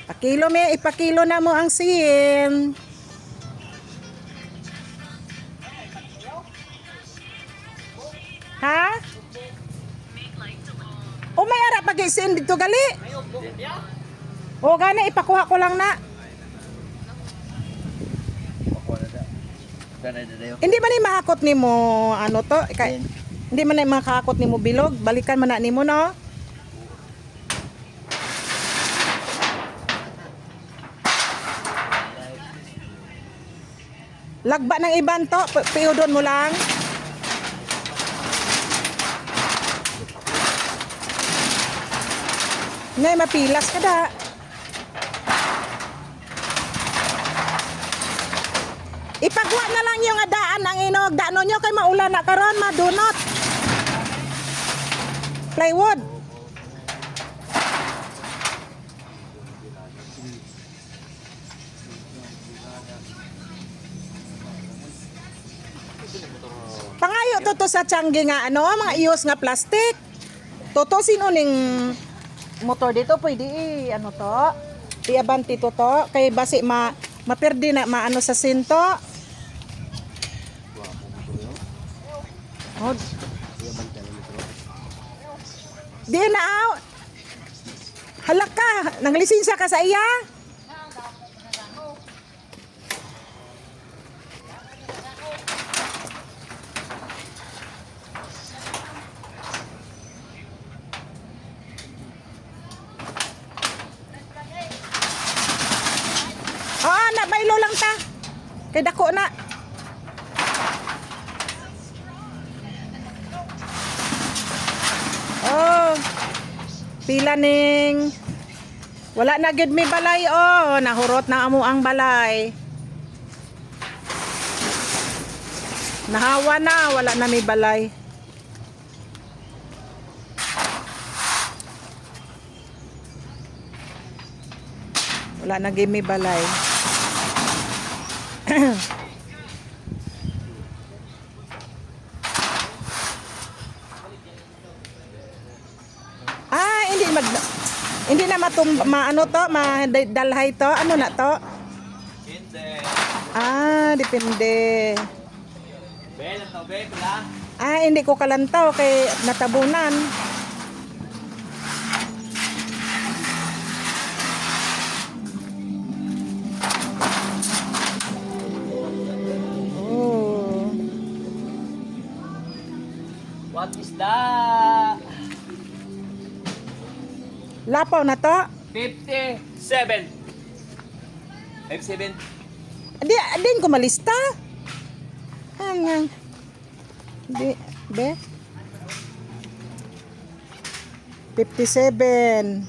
Pakilo me, ipakilo na mo ang sin. Ha? O may ara pag-isin dito gali. O gani ipakuha ko lang na. Hindi man ni mahakot nimo ano to? Hindi man ni makakot nimo bilog. Balikan man na nimo no. Lagba ng iban to, piudon mo lang. Ngay mapilas ka da. Ipagwa na lang yung adaan ang inogdano nyo kay maulan na karon madunot. Plywood. Pangayo to sa tiyanggi nga ano, mga iyos nga plastic. Toto sino ning motor dito pwede ano to? Iabanti to kay basi maperde na maano sa sinto. Oh. Di na out. Halak ka, nanglisensya ka sa iya? Oo, na baylo lang ta. Kay dako na. Oh. Pila ning wala na gid mi balay oh, nahurot na amo ang balay. Nahawa na, wala na mi balay. Wala na gid mi balay. Hindi na maano to, madalhay to. Ano na to? Depende. Depende. Bela to, bela. Hindi ko kalantaw kay natabunan. Oh. What is that? Lapaw na to? 57. 57. Din ko malista. Di, be? 57.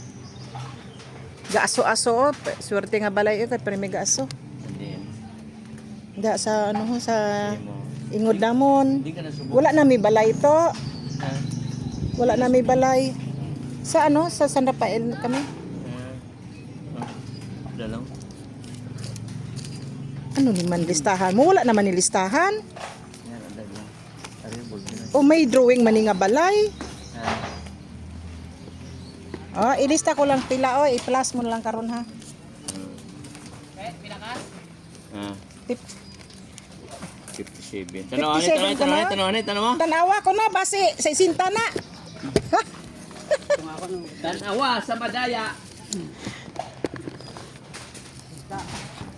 Gaaso-aso. Swerte nga balay yun. Pero may gaaso. Da sa ano sa ingod namon. Wala na may balay to. Wala na may balay. Sa ano? Sa San Rafael kami? Dalang. Ano naman listahan mo? Wala naman ni listahan. O may drawing man ni nga balay. Ilista ko lang pila o. I-plus mo na lang karon ha. Pila ka? 57. 57 ka na? Tanawa ko na. Basi sa isinta na. Tanawa sa Madaya.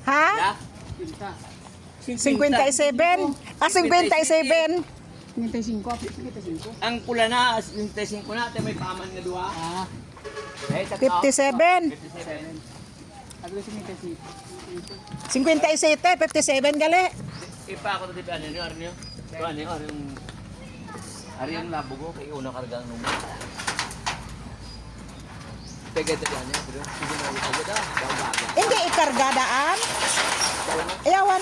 Ha? 57? 57. 55. Ang pula na, 55 na, may paman nga duha. 57. 57, 57 gali. Ipa ako na di ba, ano nyo? Ano yung labo ko, kaya una kargang numero. Pagay tayo niya, pero sige na ulit agad bago. Hindi ikargadaan. Ayawan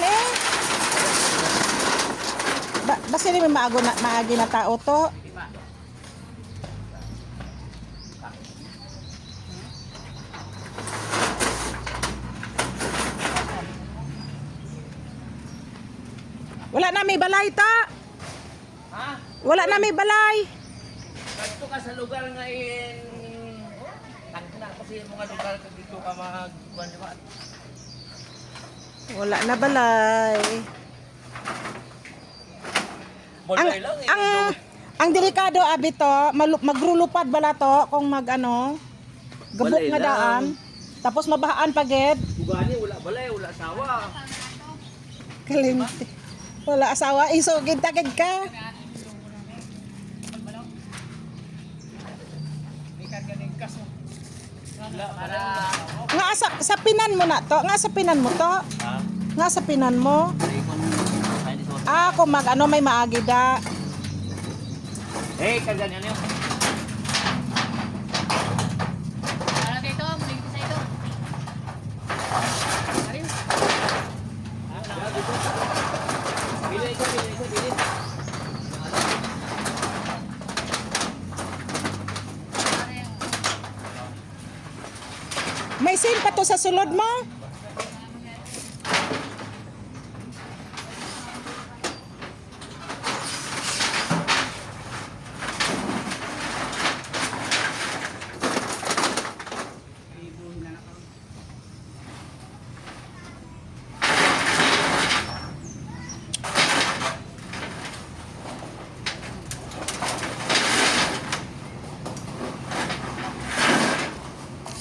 basta ni maagi na tao to. Wala na may balay ta. Ha? Wala na may balay. Dito ka sa lugar nga in... Tangka na kasi Kasi mga lugar ka dito ka magkuhan di ba? Wala na balay. Bolay lang eh. Ang delikado abi to, magrulupad bala to kung mag ano, gabok Balay nga lang. daan. Tapos mabahaan pagid. Bugani wala balay, wala asawa. Kalimti. Wala asawa, isugid takid ka. Nga sa pinan mo na to, nga sa pinan mo to. Ha? Nga sa pinan mo. Kung mag ano may maagi da. Eh, kaganyan yun. Para dito, muling sa ito. Ayun. Bili ito, bili. May sin pa to sa sulod mo.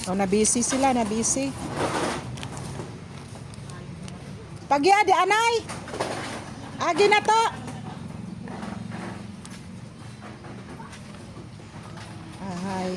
Oh, na-busy sila, na-busy. Pagya, di anay. Agi na to. Ay.